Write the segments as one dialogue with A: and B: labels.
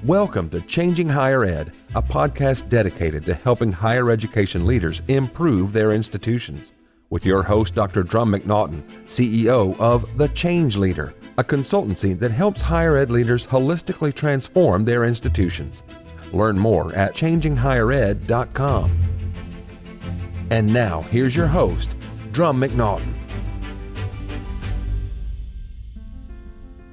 A: Welcome to Changing Higher Ed, a podcast dedicated to helping higher education leaders improve their institutions. With your host, Dr. Drumm McNaughton, CEO of The Change Leader, a consultancy that helps higher ed leaders holistically transform their institutions. Learn more at changinghighered.com. And now, here's your host, Drumm McNaughton.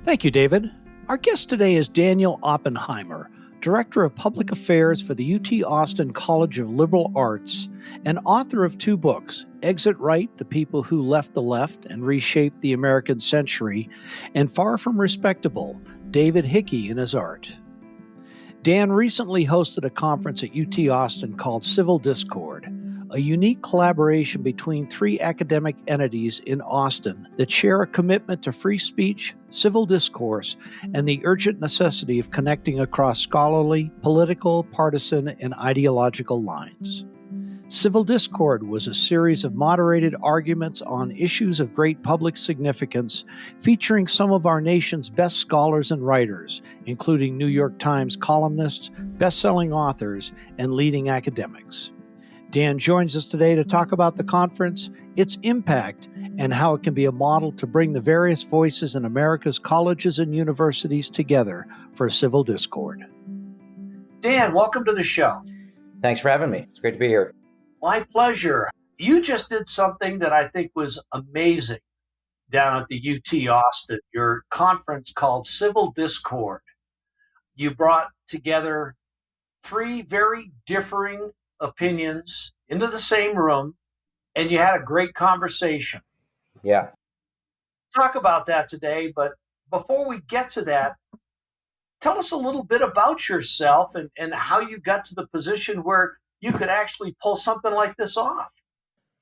B: Thank you, David. Our guest today is Daniel Oppenheimer, Director of Public Affairs for the UT Austin College of Liberal Arts and author of two books, Exit Right, The People Who Left the Left and Reshaped the American Century, and Far From Respectable, David Hickey and His Art. Dan recently hosted a conference at UT Austin called Civil Discord, a unique collaboration between three academic entities in Austin that share a commitment to free speech, civil discourse, and the urgent necessity of connecting across scholarly, political, partisan, and ideological lines. Civil Discord was a series of moderated arguments on issues of great public significance, featuring some of our nation's best scholars and writers, including New York Times columnists, best-selling authors, and leading academics. Dan joins us today to talk about the conference, its impact, and how it can be a model to bring the various voices in America's colleges and universities together for civil discord. Dan, welcome to the show.
C: Thanks for having me. It's great to be here.
B: My pleasure. You just did something that I think was amazing down at the UT Austin, your conference called Civil Discord. You brought together three very differing opinions into the same room, and you had a great conversation.
C: Yeah.
B: Talk about that today, but before we get to that, tell us a little bit about yourself and how you got to the position where you could actually pull something like this off.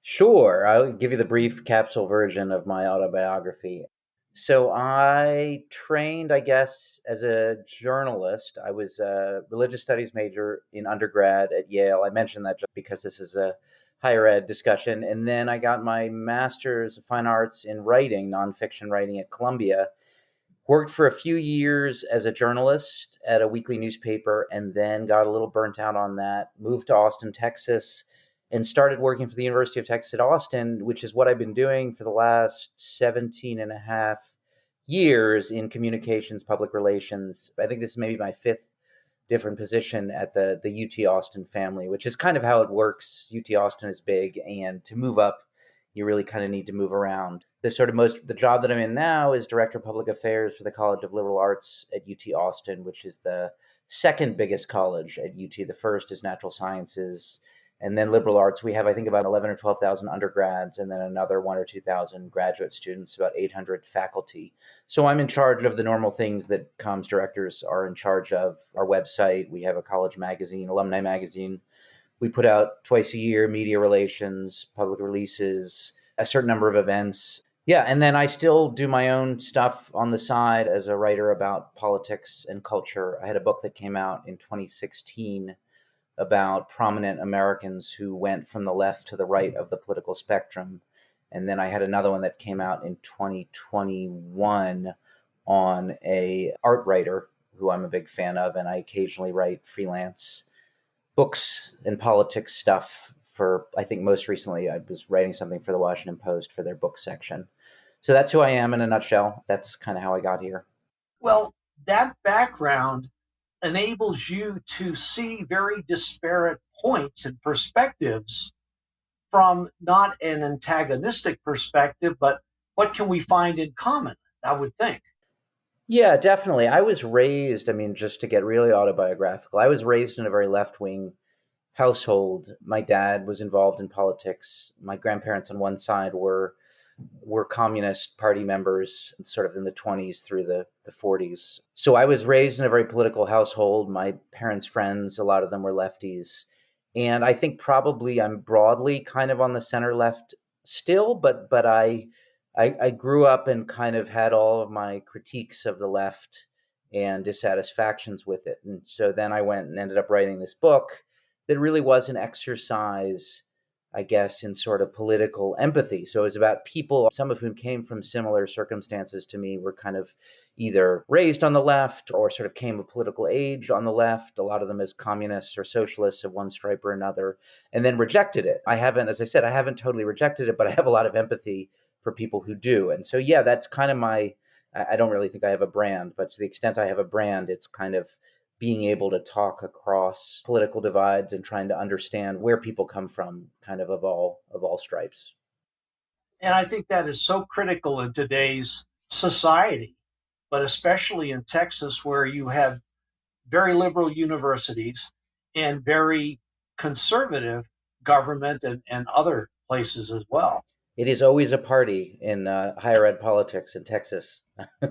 C: Sure. I'll give you the brief capsule version of my autobiography. So I trained, I guess, as a journalist. I was a religious studies major in undergrad at Yale. I mentioned that just because this is a higher ed discussion. And then I got my master's of fine arts in writing, nonfiction writing at Columbia. Worked for a few years as a journalist at a weekly newspaper and then got a little burnt out on that. Moved to Austin, Texas, and started working for the University of Texas at Austin, which is what I've been doing for the last 17 and a half years in communications, public relations. I think this is maybe my fifth different position at the UT Austin family, which is kind of how it works. UT Austin is big, and to move up, you really kind of need to move around. The job that I'm in now is Director of Public Affairs for the College of Liberal Arts at UT Austin, which is the second biggest college at UT. The first is Natural Sciences, and then liberal arts. We have, I think, about 11 or 12,000 undergrads, and then another 1 or 2,000 graduate students, about 800 faculty. So I'm in charge of the normal things that comms directors are in charge of. Our website, we have a college magazine, alumni magazine. We put out twice a year, media relations, public releases, a certain number of events. Yeah, and then I still do my own stuff on the side as a writer about politics and culture. I had a book that came out in 2016 about prominent Americans who went from the left to the right of the political spectrum. And then I had another one that came out in 2021 on a art writer who I'm a big fan of, and I occasionally write freelance books and politics stuff for, I think most recently I was writing something for the Washington Post for their book section. So that's who I am in a nutshell. That's kind of how I got here.
B: Well, that background enables you to see very disparate points and perspectives from not an antagonistic perspective, but what can we find in common, I would think.
C: Yeah, definitely. I was raised, just to get really autobiographical, I was raised in a very left-wing household. My dad was involved in politics. My grandparents on one side were Communist Party members, sort of in the 20s through the 40s. So I was raised in a very political household. My parents' friends, a lot of them were lefties. And I think probably I'm broadly kind of on the center left still, but I grew up and kind of had all of my critiques of the left and dissatisfactions with it. And so then I went and ended up writing this book that really was an exercise I guess, in sort of political empathy. So it was about people, some of whom came from similar circumstances to me, were kind of either raised on the left or sort of came of political age on the left, a lot of them as communists or socialists of one stripe or another, and then rejected it. I haven't, as I said, I haven't totally rejected it, but I have a lot of empathy for people who do. And so, yeah, that's kind of I don't really think I have a brand, but to the extent I have a brand, it's kind of being able to talk across political divides and trying to understand where people come from, kind of all stripes.
B: And I think that is so critical in today's society, but especially in Texas, where you have very liberal universities and very conservative government and other places as well.
C: It is always a party in higher ed politics in Texas. I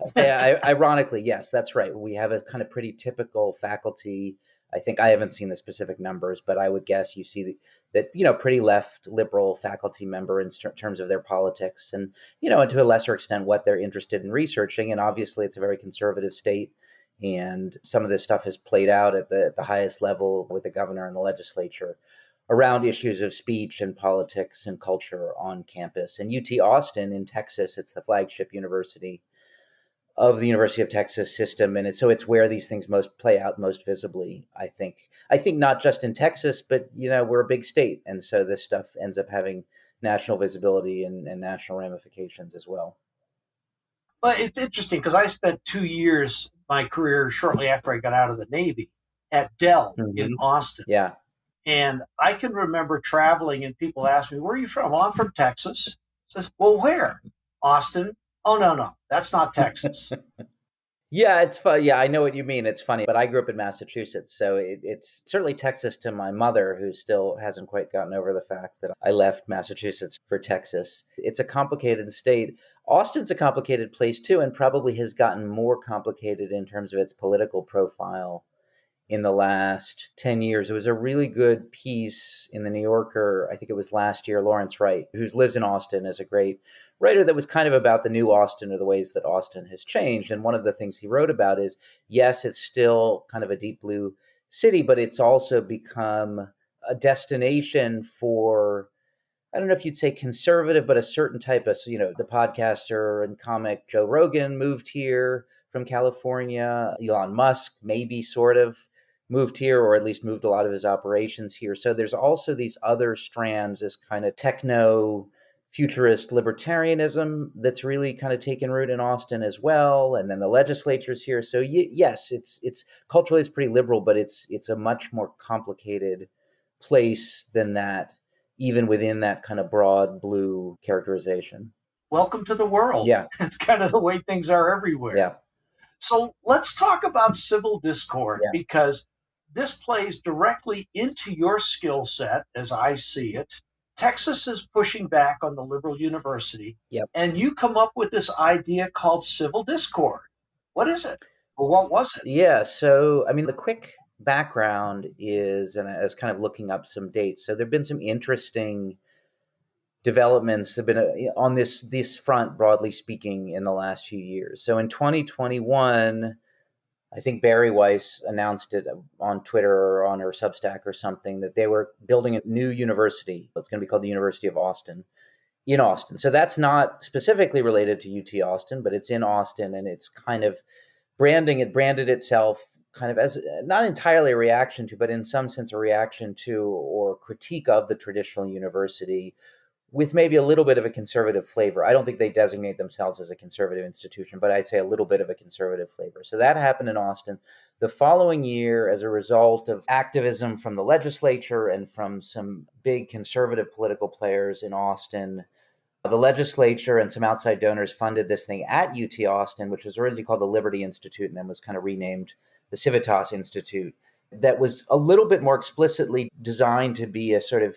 C: say, ironically, yes, that's right. We have a kind of pretty typical faculty. I think I haven't seen the specific numbers, but I would guess you see that, pretty left liberal faculty member in terms of their politics and, and to a lesser extent, what they're interested in researching. And obviously, it's a very conservative state. And some of this stuff has played out at the highest level with the governor and the legislature around issues of speech and politics and culture on campus. And UT Austin in Texas, it's the flagship university of the University of Texas system. And it's where these things most play out most visibly, I think. I think not just in Texas, but, we're a big state. And so this stuff ends up having national visibility and national ramifications as well.
B: Well, it's interesting because I spent 2 years my career shortly after I got out of the Navy at Dell in Austin.
C: Yeah.
B: And I can remember traveling and people ask me, where are you from? Well, I'm from Texas. I says, well, where? Austin? Oh, no, that's not Texas.
C: Yeah, it's fun. Yeah, I know what you mean. It's funny, but I grew up in Massachusetts, so it's certainly Texas to my mother, who still hasn't quite gotten over the fact that I left Massachusetts for Texas. It's a complicated state. Austin's a complicated place too, and probably has gotten more complicated in terms of its political profile in the last 10 years. It was a really good piece in the New Yorker, I think it was last year, Lawrence Wright, who lives in Austin, is a great writer, that was kind of about the new Austin or the ways that Austin has changed. And one of the things he wrote about is, yes, it's still kind of a deep blue city, but it's also become a destination for, I don't know if you'd say conservative, but a certain type of, the podcaster and comic Joe Rogan moved here from California. Elon Musk maybe sort of moved here, or at least moved a lot of his operations here. So there's also these other strands, this kind of techno futurist libertarianism that's really kind of taken root in Austin as well. And then the legislature's here. So yes, it's culturally it's pretty liberal, but it's a much more complicated place than that, even within that kind of broad blue characterization.
B: Welcome to the world.
C: Yeah.
B: It's kind of the way things are everywhere.
C: Yeah.
B: So let's talk about civil discord, because this plays directly into your skill set, as I see it. Texas is pushing back on the liberal university, and you come up with this idea called civil discord. What is it? Or what was it?
C: Yeah, so, the quick background is, and I was kind of looking up some dates, so there have been some interesting developments have been on this front, broadly speaking, in the last few years. So in 2021, I think Barry Weiss announced it on Twitter or on her Substack or something, that they were building a new university. It's going to be called the University of Austin in Austin. So that's not specifically related to UT Austin, but it's in Austin, and it's kind of branded itself kind of as not entirely a reaction to, but in some sense a reaction to or critique of the traditional university, with maybe a little bit of a conservative flavor. I don't think they designate themselves as a conservative institution, but I'd say a little bit of a conservative flavor. So that happened in Austin. The following year, as a result of activism from the legislature and from some big conservative political players in Austin, the legislature and some outside donors funded this thing at UT Austin, which was originally called the Liberty Institute and then was kind of renamed the Civitas Institute, that was a little bit more explicitly designed to be a sort of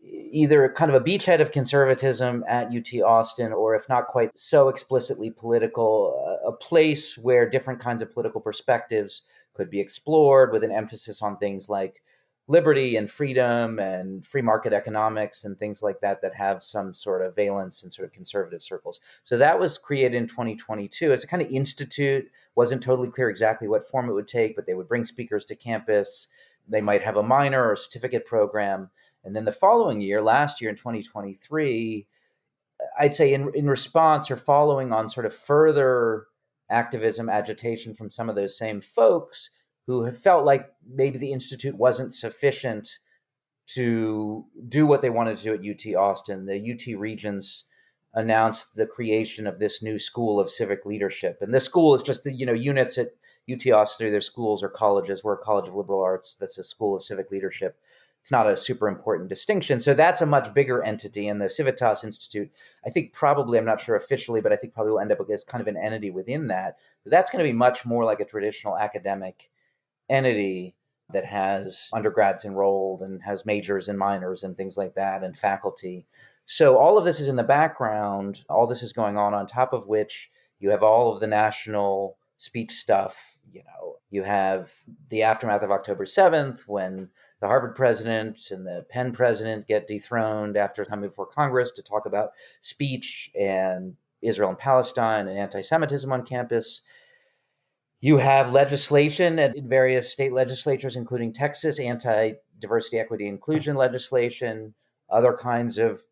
C: either kind of a beachhead of conservatism at UT Austin, or if not quite so explicitly political, a place where different kinds of political perspectives could be explored, with an emphasis on things like liberty and freedom and free market economics and things like that, that have some sort of valence in sort of conservative circles. So that was created in 2022 as a kind of institute. Wasn't totally clear exactly what form it would take, but they would bring speakers to campus. They might have a minor or certificate program. And then the following year, last year in 2023, I'd say in response or following on sort of further activism, agitation from some of those same folks who have felt like maybe the Institute wasn't sufficient to do what they wanted to do at UT Austin. The UT Regents announced the creation of this new school of civic leadership. And this school is just the, units at UT Austin, their schools or colleges. We're a college of liberal arts. That's a school of civic leadership. It's not a super important distinction. So that's a much bigger entity. And the Civitas Institute, I think probably, I'm not sure officially, but I think probably will end up as kind of an entity within that. But that's going to be much more like a traditional academic entity that has undergrads enrolled and has majors and minors and things like that and faculty. So all of this is in the background. All this is going on top of which you have all of the national speech stuff. You have the aftermath of October 7th when the Harvard president and the Penn president get dethroned after coming before Congress to talk about speech and Israel and Palestine and anti-Semitism on campus. You have legislation in various state legislatures, including Texas, anti-diversity, equity, inclusion legislation, other kinds of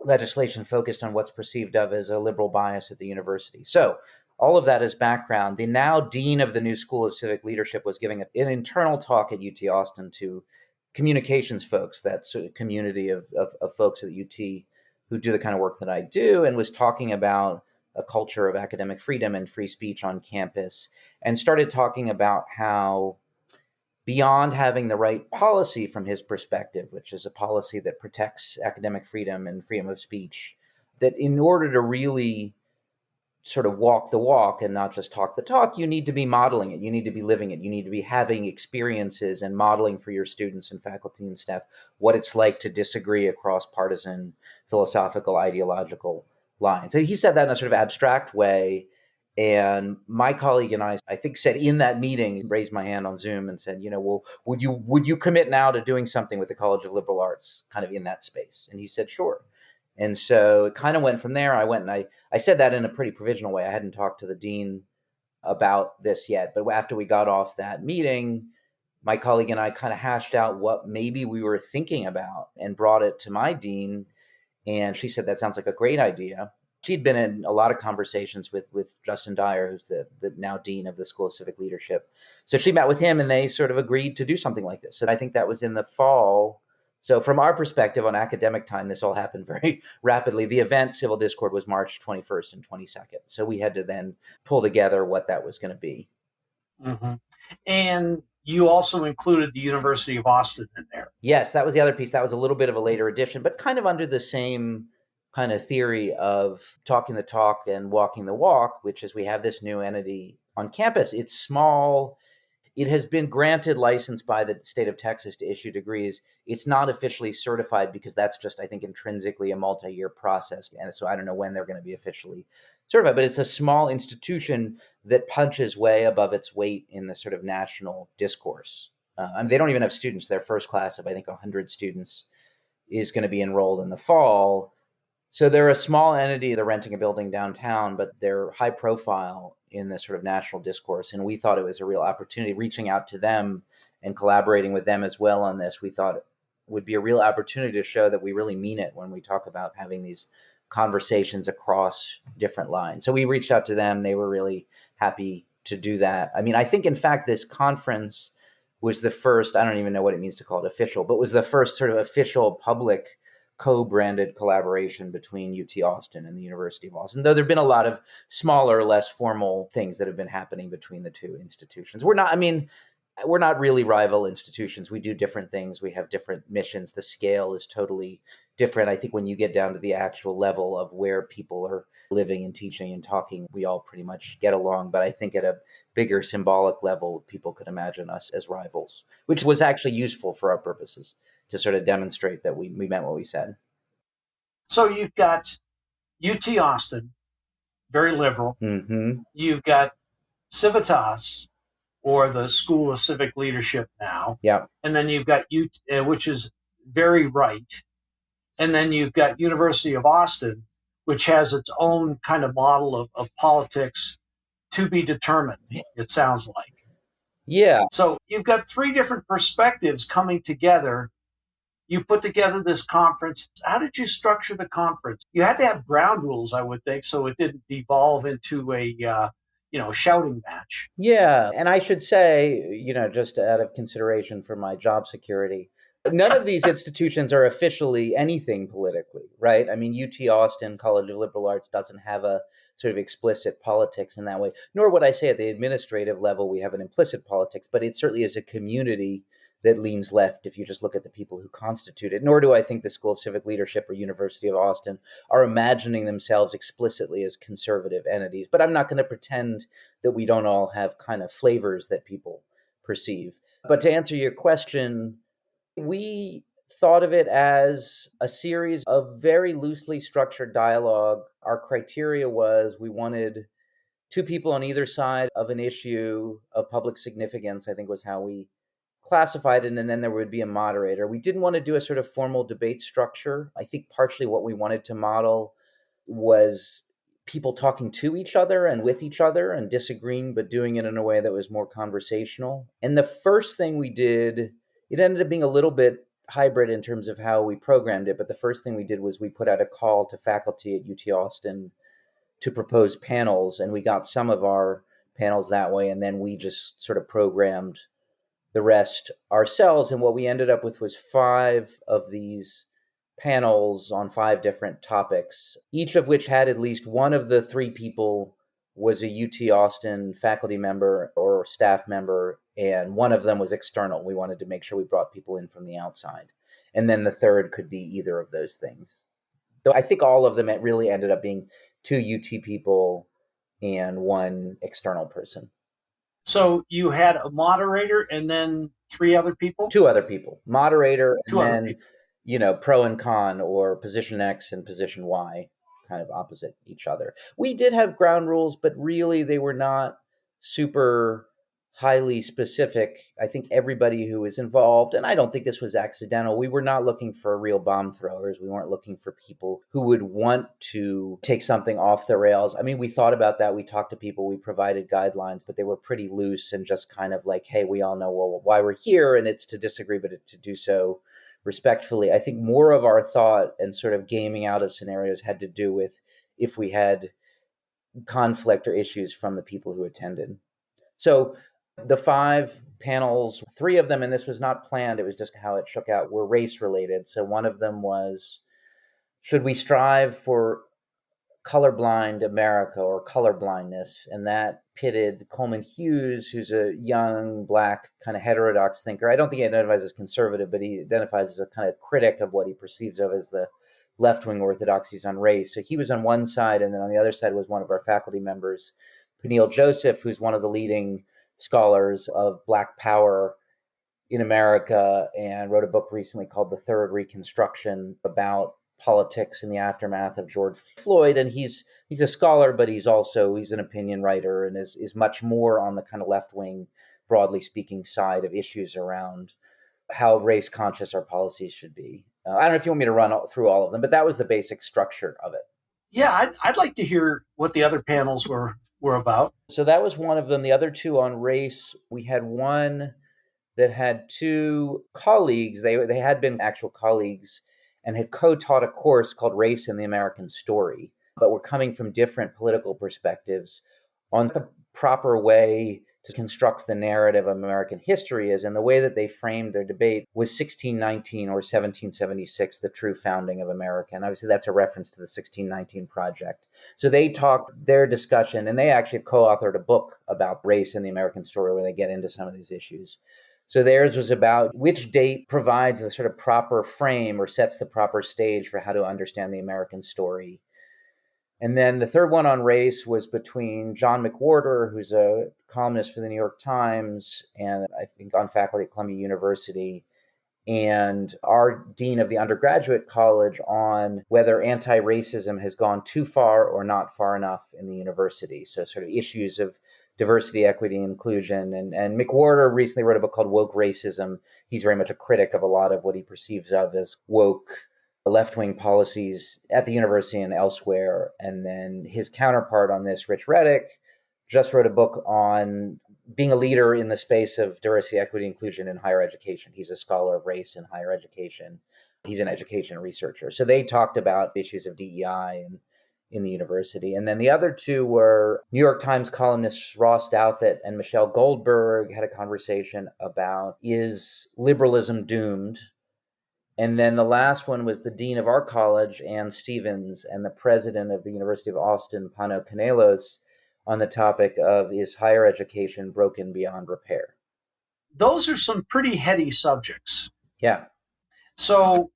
C: legislation focused on what's perceived of as a liberal bias at the university. So all of that is background. The now dean of the new School of Civic Leadership was giving an internal talk at UT Austin to communications folks, that sort of community of folks at UT who do the kind of work that I do, and was talking about a culture of academic freedom and free speech on campus, and started talking about how beyond having the right policy from his perspective, which is a policy that protects academic freedom and freedom of speech, that in order to really sort of walk the walk and not just talk the talk, you need to be modeling it. You need to be living it. You need to be having experiences and modeling for your students and faculty and staff what it's like to disagree across partisan, philosophical, ideological lines. And he said that in a sort of abstract way. And my colleague and I think said in that meeting, raised my hand on Zoom and said, well, would you commit now to doing something with the College of Liberal Arts kind of in that space? And he said, sure. And so it kind of went from there. I went and I said that in a pretty provisional way. I hadn't talked to the dean about this yet. But after we got off that meeting, my colleague and I kind of hashed out what maybe we were thinking about and brought it to my dean. And she said, that sounds like a great idea. She'd been in a lot of conversations with Justin Dyer, who's the now dean of the School of Civic Leadership. So she met with him and they sort of agreed to do something like this. And I think that was in the fall. So from our perspective on academic time, this all happened very rapidly. The event, Civil Discord, was March 21st and 22nd. So we had to then pull together what that was going to be.
B: Mm-hmm. And you also included the University of Austin in there.
C: Yes, that was the other piece. That was a little bit of a later addition, but kind of under the same kind of theory of talking the talk and walking the walk, which is we have this new entity on campus. It's small. It has been granted license by the state of Texas to issue degrees. It's not officially certified because that's just, I think, intrinsically a multi-year process. And so I don't know when they're going to be officially certified, but it's a small institution that punches way above its weight in the sort of national discourse. They don't even have students. Their first class of, I think, 100 students is going to be enrolled in the fall. So they're a small entity. They're renting a building downtown, but they're high profile in the sort of national discourse. And we thought it was a real opportunity, reaching out to them and collaborating with them as well on this. We thought it would be a real opportunity to show that we really mean it when we talk about having these conversations across different lines. So we reached out to them. They were really happy to do that. I mean, I think, in fact, this conference was the first, I don't even know what it means to call it official, but was the first sort of official public co-branded collaboration between UT Austin and the University of Austin, though there have been a lot of smaller, less formal things that have been happening between the two institutions. We're not really rival institutions. We do different things. We have different missions. The scale is totally different. I think when you get down to the actual level of where people are living and teaching and talking, we all pretty much get along. But I think at a bigger symbolic level, people could imagine us as rivals, which was actually useful for our purposes to sort of demonstrate that we meant what we said.
B: So you've got UT Austin, very liberal.
C: Mm-hmm.
B: You've got Civitas, or the School of Civic Leadership now.
C: Yeah.
B: And then you've got which is very right. And then you've got University of Austin, which has its own kind of model of politics to be determined, it sounds like.
C: Yeah.
B: So you've got three different perspectives coming together. You put together this conference. How did you structure the conference? You had to have ground rules, I would think, so it didn't devolve into a shouting match.
C: Yeah. And I should say, just out of consideration for my job security, none of these institutions are officially anything politically, right? I mean, UT Austin College of Liberal Arts doesn't have a sort of explicit politics in that way, nor would I say at the administrative level we have an implicit politics, but it certainly is a community that leans left if you just look at the people who constitute it. Nor do I think the School of Civic Leadership or University of Austin are imagining themselves explicitly as conservative entities. But I'm not going to pretend that we don't all have kind of flavors that people perceive. But to answer your question, we thought of it as a series of very loosely structured dialogue. Our criteria was we wanted two people on either side of an issue of public significance, I think was how we classified it, and then there would be a moderator. We didn't want to do a sort of formal debate structure. I think partially what we wanted to model was people talking to each other and with each other and disagreeing, but doing it in a way that was more conversational. And the first thing we did, it ended up being a little bit hybrid in terms of how we programmed it, but the first thing we did was we put out a call to faculty at UT Austin to propose panels, and we got some of our panels that way, and then we just sort of programmed the rest ourselves. And what we ended up with was 5 of these panels on 5 different topics, each of which had at least one of the 3 people was a UT Austin faculty member or staff member, and one of them was external. We wanted to make sure we brought people in from the outside. And then the third could be either of those things. So I think all of them really ended up being 2 UT people and 1 external person.
B: So you had a moderator and then 3 other people?
C: 2 other people, moderator, and
B: 2 other
C: then,
B: people.
C: Pro and con, or position X and position Y, kind of opposite each other. We did have ground rules, but really they were not super highly specific. I think everybody who was involved, and I don't think this was accidental, we were not looking for real bomb throwers. We weren't looking for people who would want to take something off the rails. I mean, we thought about that. We talked to people, we provided guidelines, but they were pretty loose and just kind of like, hey, we all know why we're here, and it's to disagree, but to do so respectfully. I think more of our thought and sort of gaming out of scenarios had to do with if we had conflict or issues from the people who attended. So the 5 panels, 3 of them, and this was not planned, it was just how it shook out, were race related. So one of them was, should we strive for colorblind America or colorblindness? And that pitted Coleman Hughes, who's a young, Black, kind of heterodox thinker. I don't think he identifies as conservative, but he identifies as a kind of critic of what he perceives of as the left-wing orthodoxies on race. So he was on one side, and then on the other side was one of our faculty members, Peniel Joseph, who's one of the leading scholars of Black power in America and wrote a book recently called The Third Reconstruction about politics in the aftermath of George Floyd. And he's a scholar, but he's an opinion writer and is much more on the kind of left-wing, broadly speaking, side of issues around how race conscious our policies should be. I don't know if you want me to run through all of them, but that was the basic structure of it.
B: Yeah, I'd like to hear what the other panels were about.
C: So that was one of them. The other 2 on race, we had one that had 2 colleagues. They had been actual colleagues and had co-taught a course called Race in the American Story, but were coming from different political perspectives on the proper way to construct the narrative of American history is. And the way that they framed their debate was 1619 or 1776, the true founding of America. And obviously that's a reference to the 1619 Project. So they talked their discussion, and they actually have co-authored a book about race in the American story where they get into some of these issues. So theirs was about which date provides the sort of proper frame or sets the proper stage for how to understand the American story. And then the third one on race was between John McWhorter, who's a columnist for the New York Times and I think on faculty at Columbia University, and our dean of the undergraduate college on whether anti-racism has gone too far or not far enough in the university. So sort of issues of diversity, equity, inclusion. And McWhorter recently wrote a book called Woke Racism. He's very much a critic of a lot of what he perceives of as woke left-wing policies at the university and elsewhere. And then his counterpart on this, Rich Reddick, just wrote a book on being a leader in the space of diversity, equity, inclusion in higher education. He's a scholar of race in higher education. He's an education researcher. So they talked about issues of DEI and in the university. And then the other two were New York Times columnists Ross Douthat and Michelle Goldberg had a conversation about, is liberalism doomed? And then the last one was the dean of our college, Ann Stevens, and the president of the University of Austin, Pano Canelos, on the topic of, is higher education broken beyond repair?
B: Those are some pretty heady subjects.
C: Yeah.
B: So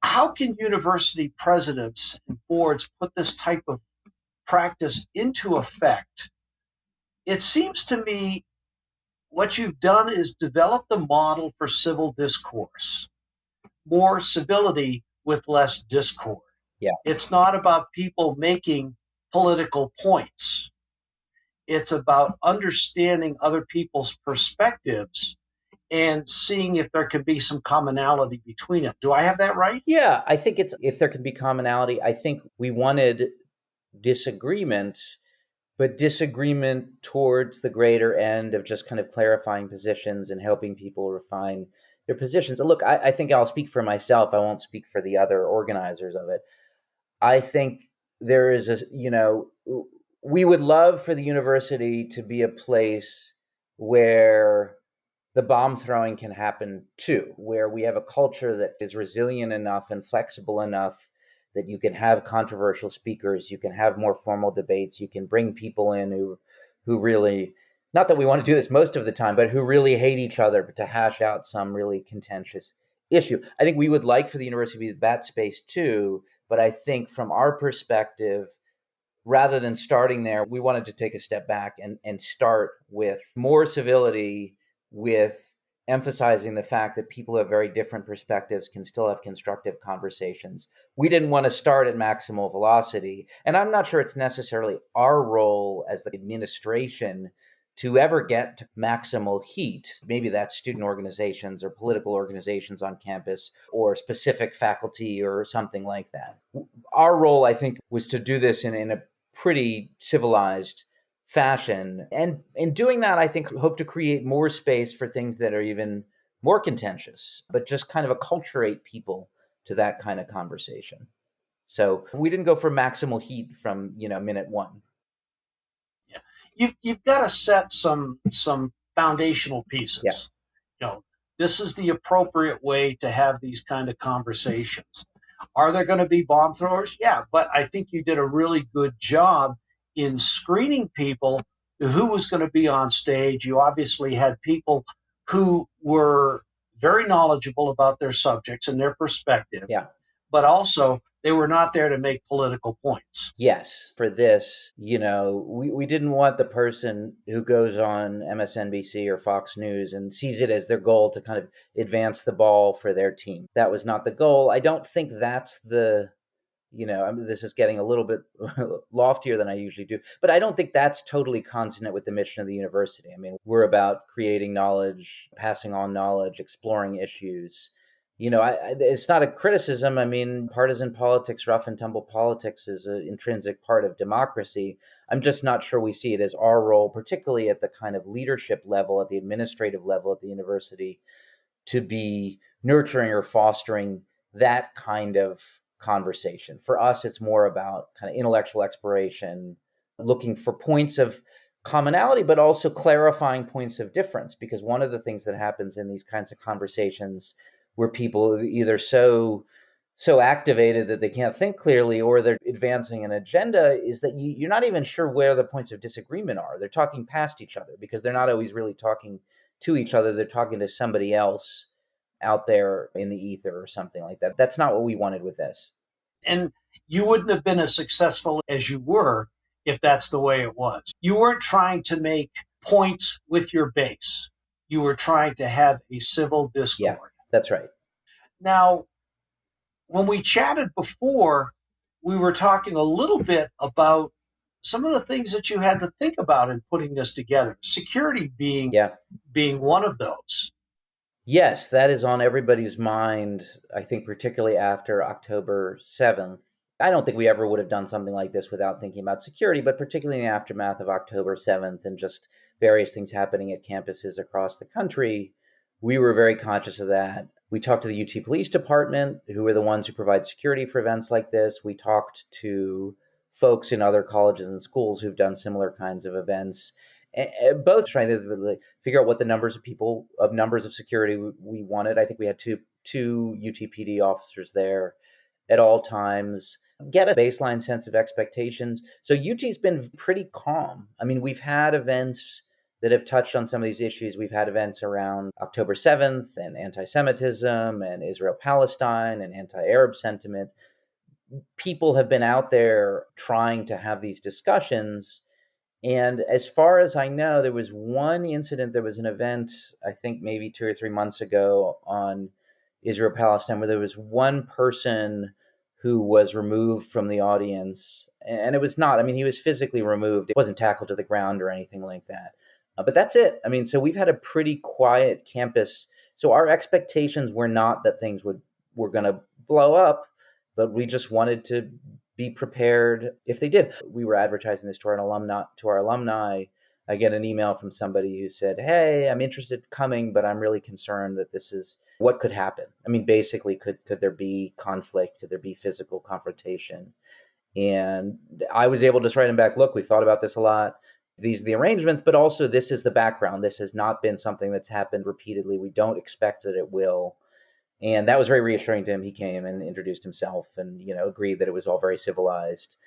B: how can university presidents and boards put this type of practice into effect? It seems to me what you've done is develop the model for civil discourse, more civility with less discord.
C: Yeah.
B: It's not about people making political points. It's about understanding other people's perspectives and seeing if there can be some commonality between them. Do I have that right?
C: Yeah, I think it's, if there can be commonality, I think we wanted disagreement, but disagreement towards the greater end of just kind of clarifying positions and helping people refine their positions. And look, I think I'll speak for myself. I won't speak for the other organizers of it. I think there is we would love for the university to be a place where the bomb throwing can happen too, where we have a culture that is resilient enough and flexible enough that you can have controversial speakers, you can have more formal debates, you can bring people in who really, not that we want to do this most of the time, but who really hate each other, but to hash out some really contentious issue. I think we would like for the university to be that space too, but I think from our perspective, rather than starting there, we wanted to take a step back and start with more civility, with emphasizing the fact that people who have very different perspectives can still have constructive conversations. We didn't want to start at maximal velocity. And I'm not sure it's necessarily our role as the administration to ever get to maximal heat. Maybe that's student organizations or political organizations on campus or specific faculty or something like that. Our role, I think, was to do this in a pretty civilized fashion. And in doing that, I think hope to create more space for things that are even more contentious, but just kind of acculturate people to that kind of conversation. So we didn't go for maximal heat from, minute one.
B: Yeah. You've got to set some foundational pieces.
C: Yeah.
B: This is the appropriate way to have these kind of conversations. Are there going to be bomb throwers? Yeah, but I think you did a really good job in screening people who was going to be on stage. You obviously had people who were very knowledgeable about their subjects and their perspective.
C: Yeah.
B: But also they were not there to make political points.
C: Yes. For this, we didn't want the person who goes on MSNBC or Fox News and sees it as their goal to kind of advance the ball for their team. That was not the goal. I don't think that's this is getting a little bit loftier than I usually do, but I don't think that's totally consonant with the mission of the university. I mean, we're about creating knowledge, passing on knowledge, exploring issues. It's not a criticism. I mean, partisan politics, rough and tumble politics is an intrinsic part of democracy. I'm just not sure we see it as our role, particularly at the kind of leadership level, at the administrative level at the university, to be nurturing or fostering that kind of conversation. For us, it's more about kind of intellectual exploration, looking for points of commonality, but also clarifying points of difference. Because one of the things that happens in these kinds of conversations where people are either so activated that they can't think clearly or they're advancing an agenda is that you're not even sure where the points of disagreement are. They're talking past each other because they're not always really talking to each other. They're talking to somebody else out there in the ether or something like that. That's not what we wanted with this.
B: And you wouldn't have been as successful as you were if that's the way it was. You weren't trying to make points with your base. You were trying to have a civil discord.
C: Yeah, that's right.
B: Now, when we chatted before, we were talking a little bit about some of the things that you had to think about in putting this together. Security being one of those.
C: Yes, that is on everybody's mind, I think, particularly after October 7th. I don't think we ever would have done something like this without thinking about security, but particularly in the aftermath of October 7th and just various things happening at campuses across the country, we were very conscious of that. We talked to the UT Police Department, who are the ones who provide security for events like this. We talked to folks in other colleges and schools who've done similar kinds of events, and both trying to figure out what the numbers of security we wanted. I think we had two UTPD officers there at all times, get a baseline sense of expectations. So UT's been pretty calm. I mean, we've had events that have touched on some of these issues. We've had events around October 7th and anti-Semitism and Israel-Palestine and anti-Arab sentiment. People have been out there trying to have these discussions. And as far as I know, there was one incident, there was an event, I think maybe 2 or 3 months ago on Israel Palestine, where there was one person who was removed from the audience. And it was not, I mean, he was physically removed. It wasn't tackled to the ground or anything like that. But that's it. I mean, so we've had a pretty quiet campus. So our expectations were not that things were going to blow up, but we just wanted to be prepared if they did. We were advertising this to our alumni. I get an email from somebody who said, "Hey, I'm interested in coming, but I'm really concerned that this is what could happen." I mean, basically, could there be conflict? Could there be physical confrontation? And I was able to just write him back, "Look, we thought about this a lot. These are the arrangements, but also this is the background. This has not been something that's happened repeatedly. We don't expect that it will." And that was very reassuring to him. He came and introduced himself and, agreed that it was all very civilized.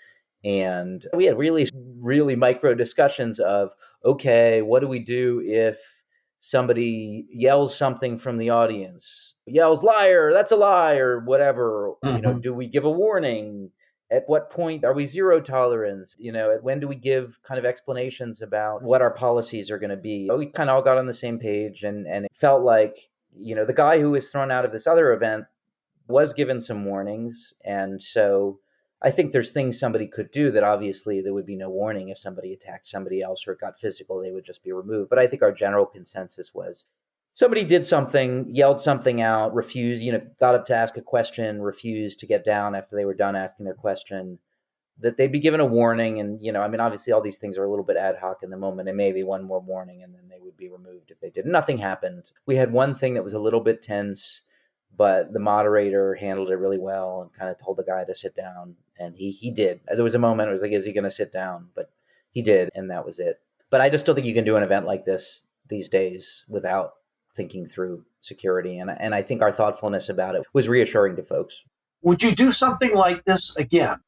C: And we had really, really micro discussions of, okay, what do we do if somebody yells something from the audience, yells liar, that's a lie, or whatever? Do we give a warning? At what point are we zero tolerance? When do we give kind of explanations about what our policies are going to be? We kind of all got on the same page, and it felt like, the guy who was thrown out of this other event was given some warnings. And so I think there's things somebody could do that obviously there would be no warning. If somebody attacked somebody else or got physical, they would just be removed. But I think our general consensus was somebody did something, yelled something out, refused, got up to ask a question, refused to get down after they were done asking their question, that they'd be given a warning. And, obviously all these things are a little bit ad hoc in the moment, and maybe one more warning and then they would be removed if they did. Nothing happened. We had one thing that was a little bit tense, but the moderator handled it really well and kind of told the guy to sit down. And he did. There was a moment, it was like, is he going to sit down? But he did, and that was it. But I just don't think you can do an event like this these days without thinking through security. And I think our thoughtfulness about it was reassuring to folks.
B: Would you do something like this again?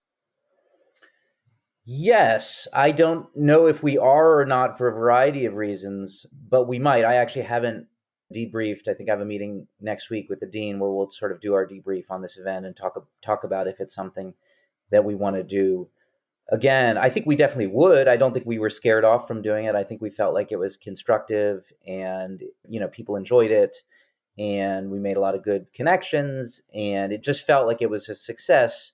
C: Yes, I don't know if we are or not for a variety of reasons, but we might. I actually haven't debriefed. I think I have a meeting next week with the dean where we'll sort of do our debrief on this event and talk about if it's something that we want to do again. I think we definitely would. I don't think we were scared off from doing it. I think we felt like it was constructive and, people enjoyed it, and we made a lot of good connections, and it just felt like it was a success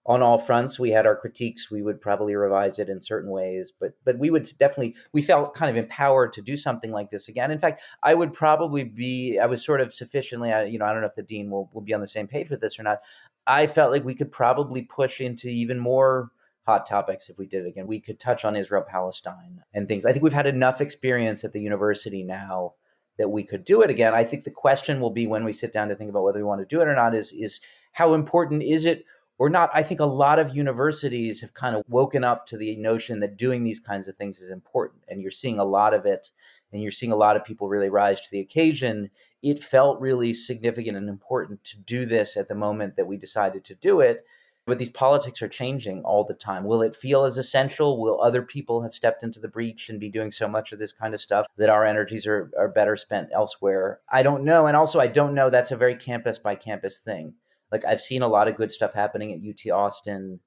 C: on all fronts. We had our critiques. We would probably revise it in certain ways, but we felt kind of empowered to do something like this again. In fact, I was sort of sufficiently, I don't know if the dean will be on the same page with this or not. I felt like we could probably push into even more hot topics if we did it again. We could touch on Israel-Palestine and things. I think we've had enough experience at the university now that we could do it again. I think the question will be, when we sit down to think about whether we want to do it or not, is how important is it or not? I think a lot of universities have kind of woken up to the notion that doing these kinds of things is important, and you're seeing a lot of it, and you're seeing a lot of people really rise to the occasion. It felt really significant and important to do this at the moment that we decided to do it. But these politics are changing all the time. Will it feel as essential? Will other people have stepped into the breach and be doing so much of this kind of stuff that our energies are better spent elsewhere? I don't know. And also, I don't know. That's a very campus by campus thing. Like, I've seen a lot of good stuff happening at UT Austin.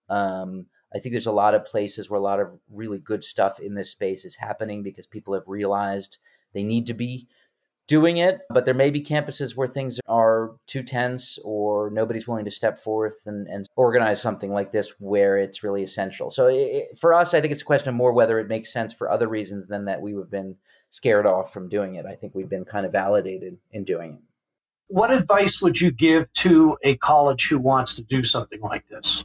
C: I think there's a lot of places where a lot of really good stuff in this space is happening because people have realized they need to be doing it. But there may be campuses where things are too tense or nobody's willing to step forth and organize something like this where it's really essential. So for us, I think it's a question of more whether it makes sense for other reasons than that we've been scared off from doing it. I think we've been kind of validated in doing it.
B: What advice would you give to a college who wants to do something like this?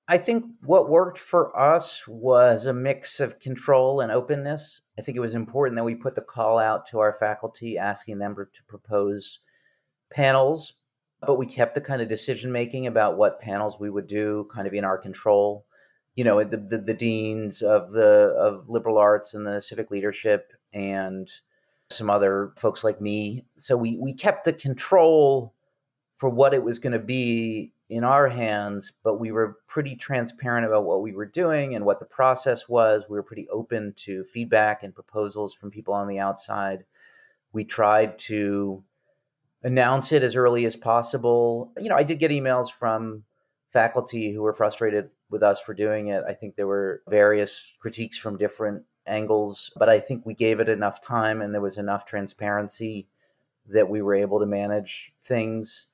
C: I think what worked for us was a mix of control and openness. I think it was important that we put the call out to our faculty, asking them to propose panels, but we kept the kind of decision making about what panels we would do kind of in our control. The deans of liberal arts and the civic leadership and some other folks like me. So we kept the control for what it was going to be in our hands, but we were pretty transparent about what we were doing and what the process was. We were pretty open to feedback and proposals from people on the outside. We tried to announce it as early as possible. I did get emails from faculty who were frustrated with us for doing it. I think there were various critiques from different angles, but I think we gave it enough time and there was enough transparency that we were able to manage things.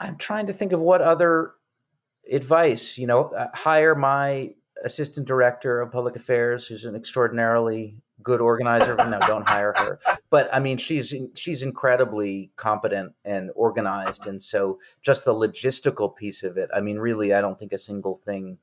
C: I'm trying to think of what other advice, hire my assistant director of public affairs, who's an extraordinarily good organizer. No, don't hire her. But I mean, she's incredibly competent and organized. And so just the logistical piece of it, I mean, really, I don't think a single thing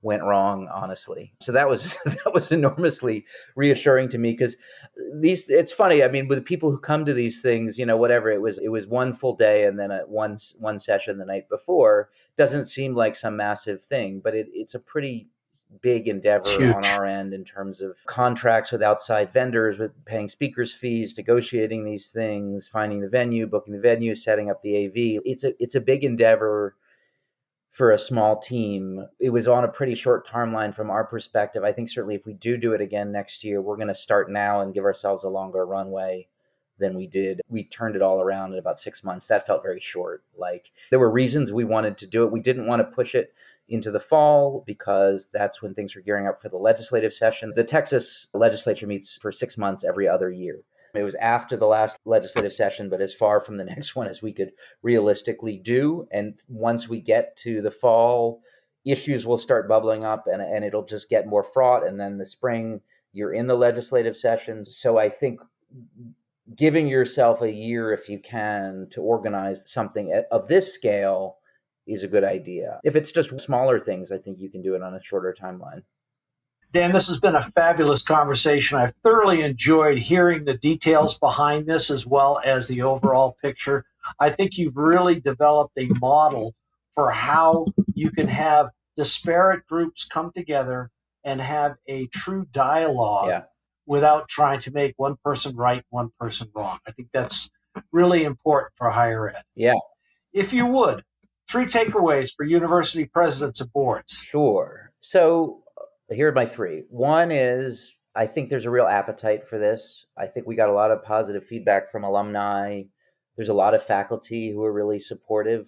C: went wrong, honestly. So that was that was enormously reassuring to me, because it's funny. I mean, with the people who come to these things, whatever it was one full day and then one session the night before. Doesn't seem like some massive thing, but it's a pretty big endeavor on our end in terms of contracts with outside vendors, with paying speakers fees, negotiating these things, finding the venue, booking the venue, setting up the AV. It's a big endeavor for a small team. It was on a pretty short timeline from our perspective. I think certainly if we do it again next year, we're going to start now and give ourselves a longer runway than we did. We turned it all around in about 6 months. That felt very short. Like, there were reasons we wanted to do it. We didn't want to push it into the fall because that's when things are gearing up for the legislative session. The Texas legislature meets for 6 months every other year. It was after the last legislative session, but as far from the next one as we could realistically do. And once we get to the fall, issues will start bubbling up and it'll just get more fraught. And then the spring, you're in the legislative sessions. So I think giving yourself a year, if you can, to organize something of this scale is a good idea. If it's just smaller things, I think you can do it on a shorter timeline.
B: Dan, this has been a fabulous conversation. I've thoroughly enjoyed hearing the details behind this as well as the overall picture. I think you've really developed a model for how you can have disparate groups come together and have a true dialogue without trying to make one person right, one person wrong. I think that's really important for higher ed.
C: Yeah.
B: If you would, 3 takeaways for university presidents of boards.
C: Sure. So here are my 3. One is, I think there's a real appetite for this. I think we got a lot of positive feedback from alumni. There's a lot of faculty who are really supportive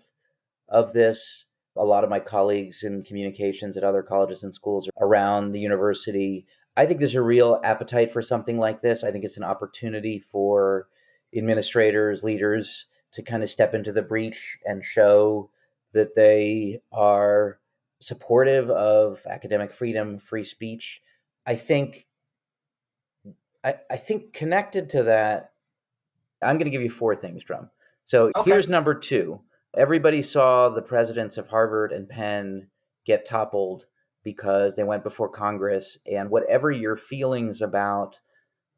C: of this. A lot of my colleagues in communications at other colleges and schools around the university. I think there's a real appetite for something like this. I think it's an opportunity for administrators, leaders to kind of step into the breach and show that they are supportive of academic freedom, free speech. I think connected to that, I'm going to give you 4 things, Drumm. So Here's number 2. Everybody saw the presidents of Harvard and Penn get toppled because they went before Congress. And whatever your feelings about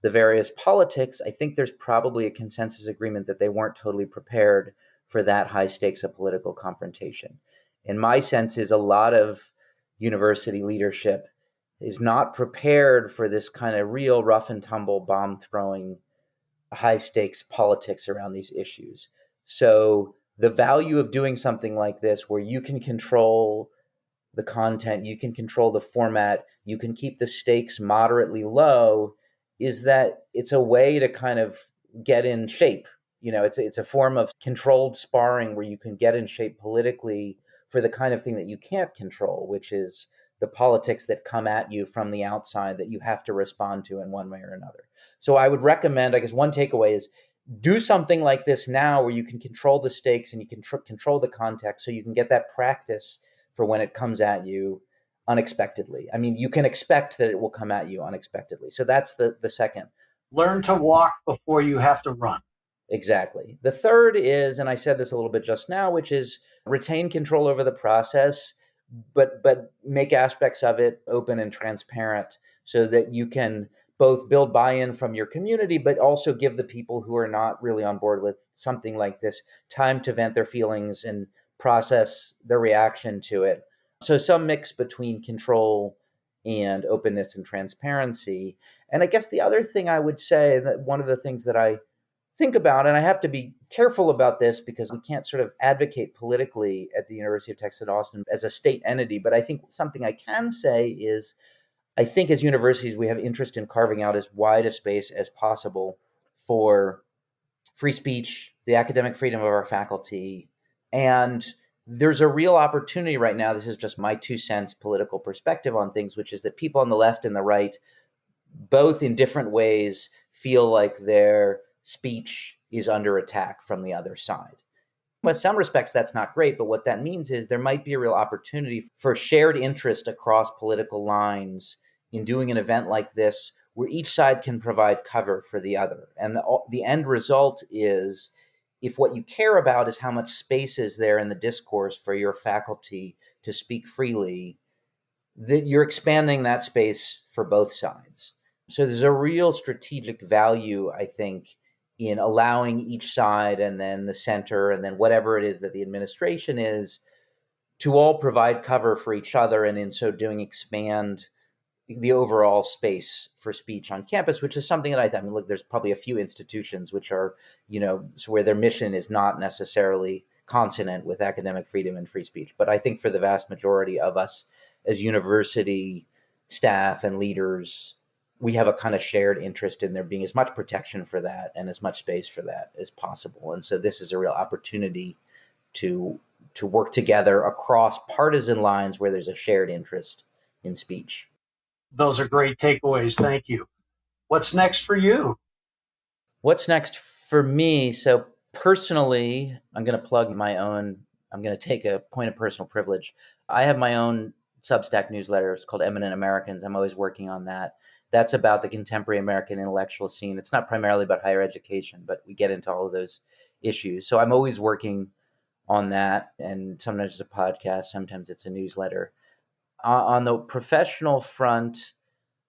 C: the various politics, I think there's probably a consensus agreement that they weren't totally prepared for that high stakes of political confrontation. And my sense is a lot of university leadership is not prepared for this kind of real rough and tumble bomb throwing high stakes politics around these issues. So the value of doing something like this, where you can control the content, you can control the format, you can keep the stakes moderately low, is that it's a way to kind of get in shape. It's a form of controlled sparring where you can get in shape politically for the kind of thing that you can't control, which is the politics that come at you from the outside that you have to respond to in one way or another. So I would recommend, I guess one takeaway is, do something like this now where you can control the stakes and you can control the context so you can get that practice for when it comes at you unexpectedly. I mean, you can expect that it will come at you unexpectedly. So that's the second.
B: Learn to walk before you have to run.
C: Exactly. The third is, and I said this a little bit just now, which is retain control over the process, but make aspects of it open and transparent so that you can both build buy-in from your community, but also give the people who are not really on board with something like this time to vent their feelings and process their reaction to it. So some mix between control and openness and transparency. And I guess the other thing I would say, that one of the things that I think about, and I have to be careful about this because we can't sort of advocate politically at the University of Texas at Austin as a state entity, but I think something I can say is I think as universities, we have interest in carving out as wide a space as possible for free speech, the academic freedom of our faculty. And there's a real opportunity right now. This is just my 2 cents political perspective on things, which is that people on the left and the right, both in different ways, feel like their speech is under attack from the other side. In some respects, that's not great, but what that means is there might be a real opportunity for shared interest across political lines in doing an event like this where each side can provide cover for the other. And the end result is, if what you care about is how much space is there in the discourse for your faculty to speak freely, that you're expanding that space for both sides. So there's a real strategic value, I think, in allowing each side and then the center and then whatever it is that the administration is to all provide cover for each other, and in so doing expand the overall space for speech on campus, which is something that I mean, look, there's probably a few institutions which are, where their mission is not necessarily consonant with academic freedom and free speech. But I think for the vast majority of us as university staff and leaders, we have a kind of shared interest in there being as much protection for that and as much space for that as possible. And so this is a real opportunity to work together across partisan lines where there's a shared interest in speech.
B: Those are great takeaways. Thank you. What's next for you?
C: What's next for me? So personally, I'm going to plug my own, I'm going to take a point of personal privilege. I have my own Substack newsletter. It's called Eminent Americans. I'm always working on that. That's about the contemporary American intellectual scene. It's not primarily about higher education, but we get into all of those issues. So I'm always working on that. And sometimes it's a podcast, sometimes it's a newsletter. On the professional front,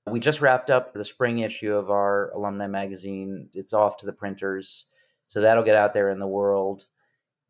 C: we just wrapped up the spring issue of our alumni magazine. It's off to the printers, so that'll get out there in the world.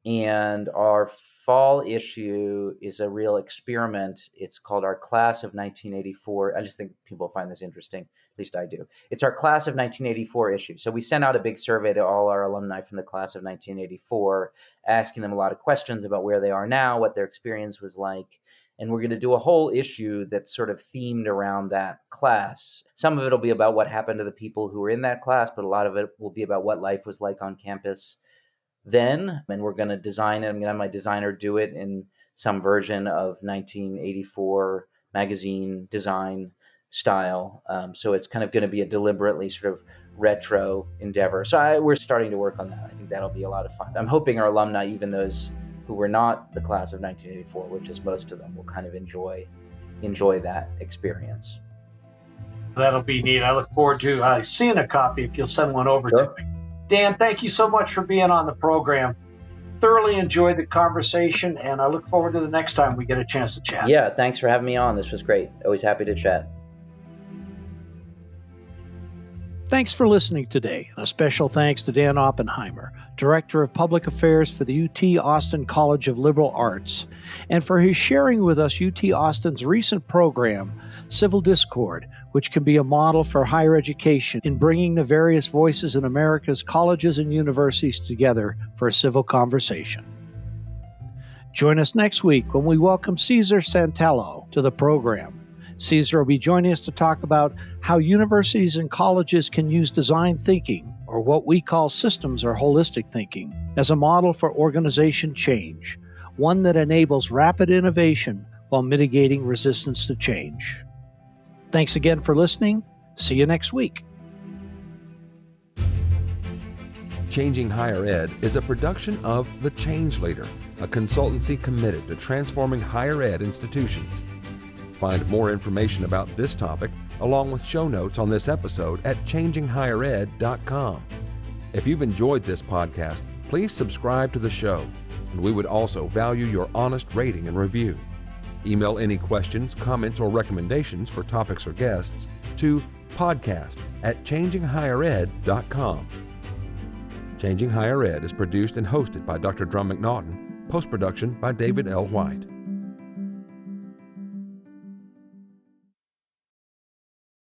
C: And our fall issue is a real experiment. It's called our Class of 1984. I just think people find this interesting. At least I do. It's our Class of 1984 issue. So we sent out a big survey to all our alumni from the Class of 1984, asking them a lot of questions about where they are now, what their experience was like. And we're going to do a whole issue that's sort of themed around that class. Some of it will be about what happened to the people who were in that class, but a lot of it will be about what life was like on campus then. And we're going to design it. I'm going to have my designer do it in some version of 1984 magazine design style. So it's kind of going to be a deliberately sort of retro endeavor. So we're starting to work on that. I think that'll be a lot of fun. I'm hoping our alumni, even those who were not the class of 1984, which is most of them, will kind of enjoy that experience.
B: That'll be neat. I look forward to seeing a copy if you'll send one over to me. Dan, thank you so much for being on the program. Thoroughly enjoyed the conversation, and I look forward to the next time we get a chance to chat.
C: Yeah, thanks for having me on. This was great. Always happy to chat.
B: Thanks for listening today, and a special thanks to Dan Oppenheimer, Director of Public Affairs for the UT Austin College of Liberal Arts, and for his sharing with us UT Austin's recent program, Civil Discord, which can be a model for higher education in bringing the various voices in America's colleges and universities together for a civil conversation. Join us next week when we welcome Cesar Santello to the program. Cesar will be joining us to talk about how universities and colleges can use design thinking, or what we call systems or holistic thinking, as a model for organization change, one that enables rapid innovation while mitigating resistance to change. Thanks again for listening. See you next week.
A: Changing Higher Ed is a production of The Change Leader, a consultancy committed to transforming higher ed institutions. Find more information about this topic, along with show notes on this episode at changinghighered.com. If you've enjoyed this podcast, please subscribe to the show, and we would also value your honest rating and review. Email any questions, comments, or recommendations for topics or guests to podcast@changinghighered.com. Changing Higher Ed is produced and hosted by Dr. Drumm McNaughton, post-production by David L. White.